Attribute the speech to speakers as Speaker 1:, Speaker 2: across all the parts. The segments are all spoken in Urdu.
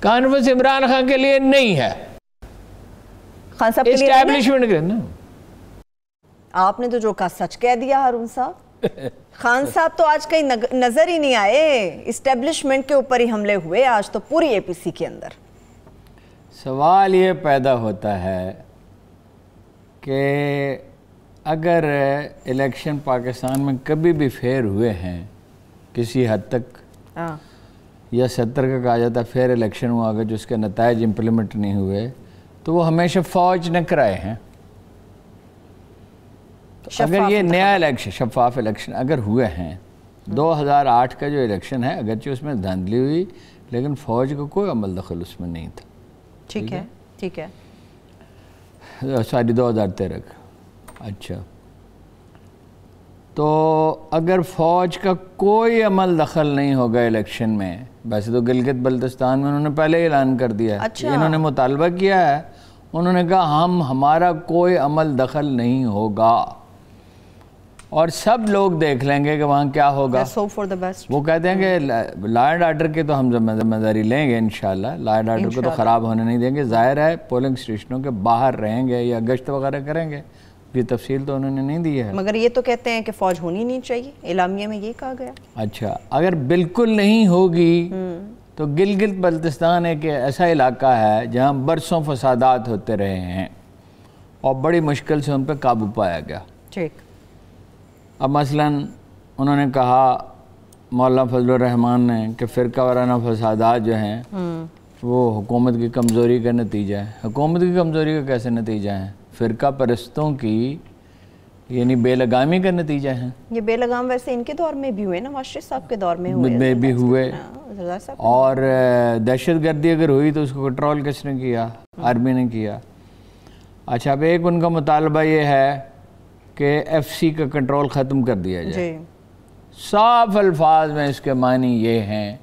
Speaker 1: کانفرنس عمران خان کے لیے نہیں ہے،
Speaker 2: خان صاحب کے لیے
Speaker 1: اسٹیبلشمنٹ کے نا.
Speaker 2: آپ نے تو جو کہا سچ کہہ دیا ہارون صاحب. خان صاحب تو آج کہیں نظر ہی نہیں آئے، اسٹیبلشمنٹ کے اوپر ہی حملے ہوئے آج تو پوری اے پی سی کے اندر.
Speaker 1: سوال یہ پیدا ہوتا ہے کہ اگر الیکشن پاکستان میں کبھی بھی فیئر ہوئے ہیں کسی حد تک، یا 70 کا کہا جاتا ہے فیئر الیکشن ہوا اگر جس کے نتائج امپلیمنٹ نہیں ہوئے، تو وہ ہمیشہ فوج نے کرائے ہیں. اگر یہ نیا الیکشن شفاف الیکشن اگر ہوئے ہیں، 2008 کا جو الیکشن ہے اگرچہ اس میں دھاندلی ہوئی لیکن فوج کا کوئی عمل دخل اس میں نہیں تھا.
Speaker 2: ٹھیک ہے ٹھیک ہے.
Speaker 1: ساری 2013 کا. اچھا، تو اگر فوج کا کوئی عمل دخل نہیں ہوگا الیکشن میں، ویسے تو گلگت بلتستان میں انہوں نے پہلے اعلان کر دیا ہے، انہوں نے مطالبہ کیا ہے، انہوں نے کہا ہمارا کوئی عمل دخل نہیں ہوگا اور سب لوگ دیکھ لیں گے کہ وہاں کیا ہوگا. وہ کہتے ہیں کہ لا اینڈ آرڈر کے تو ہم ذمہ داری لیں گے انشاءاللہ، لا اینڈ آرڈر کو تو خراب ہونے نہیں دیں گے. ظاہر ہے پولنگ اسٹیشنوں کے باہر رہیں گے یا گشت وغیرہ کریں گے، یہ تفصیل تو انہوں نے نہیں دی ہے.
Speaker 2: مگر یہ تو کہتے ہیں کہ فوج ہونی نہیں چاہیے، اعلامیہ میں یہ کہا گیا.
Speaker 1: اچھا، اگر بالکل نہیں ہوگی تو گلگت بلتستان ایک ایسا علاقہ ہے جہاں برسوں فسادات ہوتے رہے ہیں اور بڑی مشکل سے ان پہ قابو پایا گیا.
Speaker 2: ٹھیک.
Speaker 1: اب مثلاً انہوں نے کہا مولانا فضل الرحمان نے کہ فرقہ وارانہ فسادات جو ہیں وہ حکومت کی کمزوری کا نتیجہ ہے. حکومت کی کمزوری کا کیسے نتیجہ ہے؟ فرقہ پرستوں کی یعنی بے لگامی کا نتیجہ ہے.
Speaker 2: یہ بے لگام ویسے ان کے دور میں بھی ہوئے نا، معاشرے صاحب کے دور میں ہوئے. اور
Speaker 1: دہشت گردی اگر ہوئی تو اس کو کنٹرول کس نے کیا؟ آرمی نے کیا. اچھا، اب ایک ان کا مطالبہ یہ ہے کہ ایف سی کا کنٹرول ختم کر دیا جائے. صاف الفاظ میں اس کے معنی یہ ہیں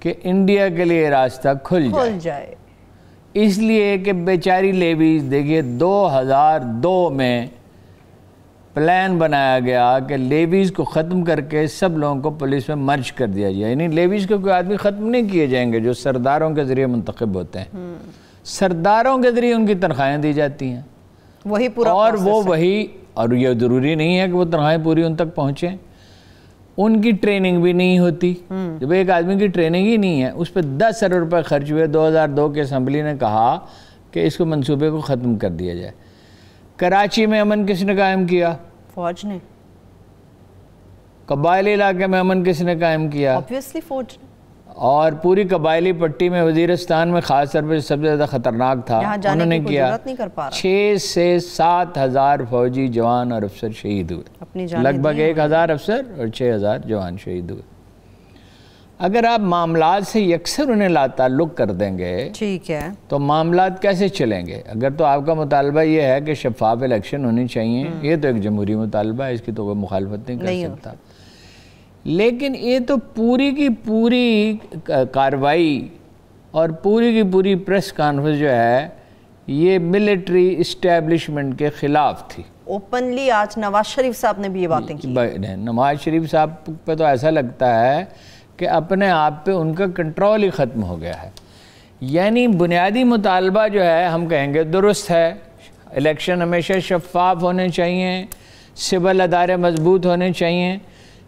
Speaker 1: کہ انڈیا کے لیے راستہ کھل جائے. اس لیے کہ بیچاری لیویز، دیکھیے 2002 میں پلان بنایا گیا کہ لیویز کو ختم کر کے سب لوگوں کو پولیس میں مرج کر دیا جائے. یعنی لیویز کو کوئی آدمی ختم نہیں کیے جائیں گے جو سرداروں کے ذریعے منتخب ہوتے ہیں. سرداروں کے ذریعے ان کی تنخواہیں دی جاتی ہیں
Speaker 2: وہی پورا،
Speaker 1: اور وہ وہی، اور یہ ضروری نہیں ہے کہ وہ تنخواہیں پوری ان تک پہنچیں. ان کی ٹریننگ بھی نہیں ہوتی. جب ایک آدمی کی ٹریننگ ہی نہیں ہے، اس پہ 10 ارب روپے خرچ ہوئے. 2002 کے اسمبلی نے کہا کہ اس کو منصوبے کو ختم کر دیا جائے. کراچی میں امن کس نے قائم کیا؟
Speaker 2: فوج نے.
Speaker 1: قبائلی علاقے میں امن کس نے قائم کیا؟
Speaker 2: obviously فوج نے. اور
Speaker 1: پوری قبائلی پٹی میں وزیرستان میں خاص طور پہ سب سے زیادہ خطرناک تھا، انہوں نے کیا 6 سے 7 ہزار فوجی جوان اور افسر شہید ہوئے. لگ بھگ 1,000 افسر اور 6,000 جوان شہید ہوئے. اگر آپ معاملات سے یکسر انہیں لا تعلق کر دیں گے
Speaker 2: ٹھیک ہے
Speaker 1: تو معاملات کیسے چلیں گے؟ اگر تو آپ کا مطالبہ یہ ہے کہ شفاف الیکشن ہونی چاہیے، یہ تو ایک جمہوری مطالبہ ہے، اس کی تو کوئی مخالفت نہیں کر سکتا. لیکن یہ تو پوری کی پوری کارروائی اور پوری کی پوری پریس کانفرنس جو ہے یہ ملٹری اسٹیبلشمنٹ کے خلاف تھی.
Speaker 2: اوپنلی آج نواز شریف صاحب نے بھی یہ باتیں کی.
Speaker 1: نواز شریف صاحب پہ تو ایسا لگتا ہے کہ اپنے آپ پہ ان کا کنٹرول ہی ختم ہو گیا ہے. یعنی بنیادی مطالبہ جو ہے ہم کہیں گے درست ہے، الیکشن ہمیشہ شفاف ہونے چاہیے، سول ادارے مضبوط ہونے چاہیے.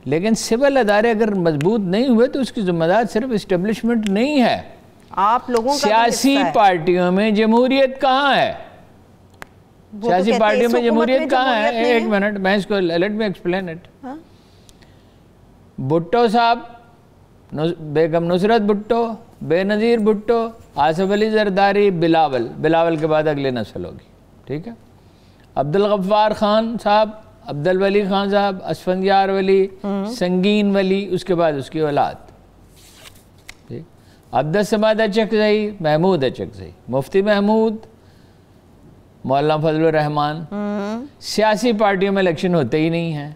Speaker 1: لیکن سول ادارے اگر مضبوط نہیں ہوئے تو اس کی ذمہ دار صرف اسٹیبلشمنٹ نہیں ہے،
Speaker 2: آپ لوگوں کا
Speaker 1: سیاسی پارٹیوں میں جمہوریت کہاں ہے؟ سیاسی پارٹیوں میں جمہوریت کہاں ہے؟ ایک منٹ، میں اس کو let me explain it. Bhutto صاحب، بیگم نصرت بھٹو، بے نظیر بھٹو، آصف علی زرداری، بلاول کے بعد اگلی نسل ہوگی. ٹھیک ہے، عبدالغفار خان صاحب، عبدالولی خان صاحب، اسفندیار ولی، سنگین ولی، اس کے بعد اس کی اولاد. عبدالصمد اچکزئی، محمود اچکزئی، مفتی محمود، مولانا فضل الرحمان. سیاسی پارٹیوں میں الیکشن ہوتے ہی نہیں ہیں.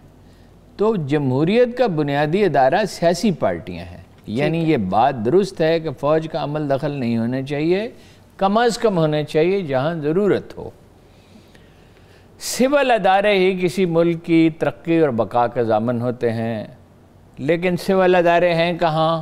Speaker 1: تو جمہوریت کا بنیادی ادارہ سیاسی پارٹیاں ہیں. یعنی یہ بات درست ہے کہ فوج کا عمل دخل نہیں ہونے چاہیے، کم از کم ہونے چاہیے جہاں ضرورت ہو. سول ادارے ہی کسی ملک کی ترقی اور بقا کا ضامن ہوتے ہیں، لیکن سول ادارے ہیں کہاں؟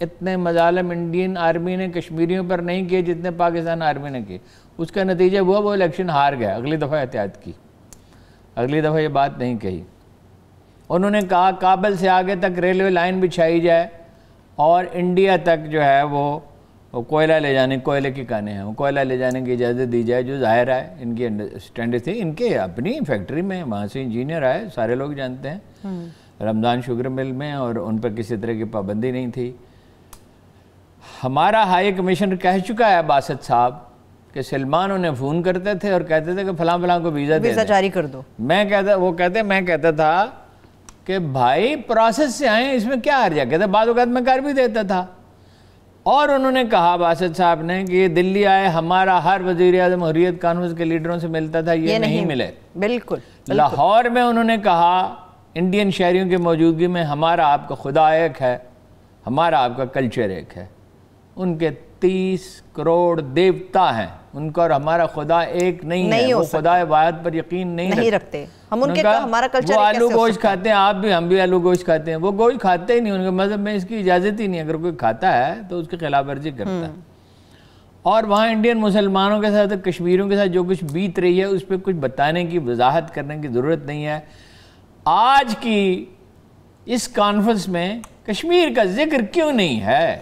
Speaker 1: اتنے مظالم انڈین آرمی نے کشمیریوں پر نہیں کیے جتنے پاکستان آرمی نے کیے. اس کا نتیجہ ہوا وہ الیکشن ہار گیا. اگلی دفعہ احتیاط کی, اگلی دفعہ یہ بات نہیں کہی. انہوں نے کہا کابل سے آگے تک ریلوے لائن بچھائی جائے اور انڈیا تک جو ہے وہ کوئلہ لے جانے, کوئلے کی کانے ہیں, وہ کوئلہ لے جانے کی اجازت دی جائے, جو ظاہر ہے ان کی انڈرسٹینڈنگ تھی. ان کے اپنی فیکٹری میں وہاں سے انجینئر آئے, سارے لوگ جانتے ہیں, رمضان شوگر مل میں, اور ان پر کسی طرح کی پابندی نہیں تھی. ہمارا ہائی کمیشنر کہہ چکا ہے باسط صاحب کہ سلمان انہیں فون کرتے تھے اور کہتے تھے کہ فلاں فلاں کو ویزا
Speaker 2: جاری کر دو.
Speaker 1: میں کہتا تھا کہ بھائی پروسیس سے آئیں, اس میں کیا حرج ہے. کہتے بعض اوقات میں کر بھی دیتا تھا. اور انہوں نے کہا باسط صاحب نے کہ یہ دلی آئے, ہمارا ہر وزیر اعظم حریت کانفرنس کے لیڈروں سے ملتا تھا, یہ نہیں ملے.
Speaker 2: بالکل.
Speaker 1: لاہور میں انہوں نے کہا انڈین شہریوں کی موجودگی میں ہمارا آپ کا خدا ایک ہے, ہمارا آپ کا کلچر ایک ہے. ان کے 30 کروڑ دیوتا ہیں, ان کا اور ہمارا خدا ایک نہیں ہے. وہ خدا واحد پر یقین نہیں رکھتے.
Speaker 2: ہم ان کے ہمارا کلچر,
Speaker 1: وہ آلو گوشت کھاتے ہیں, آپ بھی, ہم بھی آلو گوشت کھاتے ہیں. وہ گوشت کھاتے ہی نہیں, ان کے مذہب میں اس کی اجازت ہی نہیں. اگر کوئی کھاتا ہے تو اس کی خلاف ورزی کرتا ہے. اور وہاں انڈین مسلمانوں کے ساتھ, کشمیریوں کے ساتھ جو کچھ بیت رہی ہے اس پہ کچھ بتانے کی, وضاحت کرنے کی ضرورت نہیں ہے. آج کی اس کانفرنس میں کشمیر کا ذکر کیوں نہیں ہے؟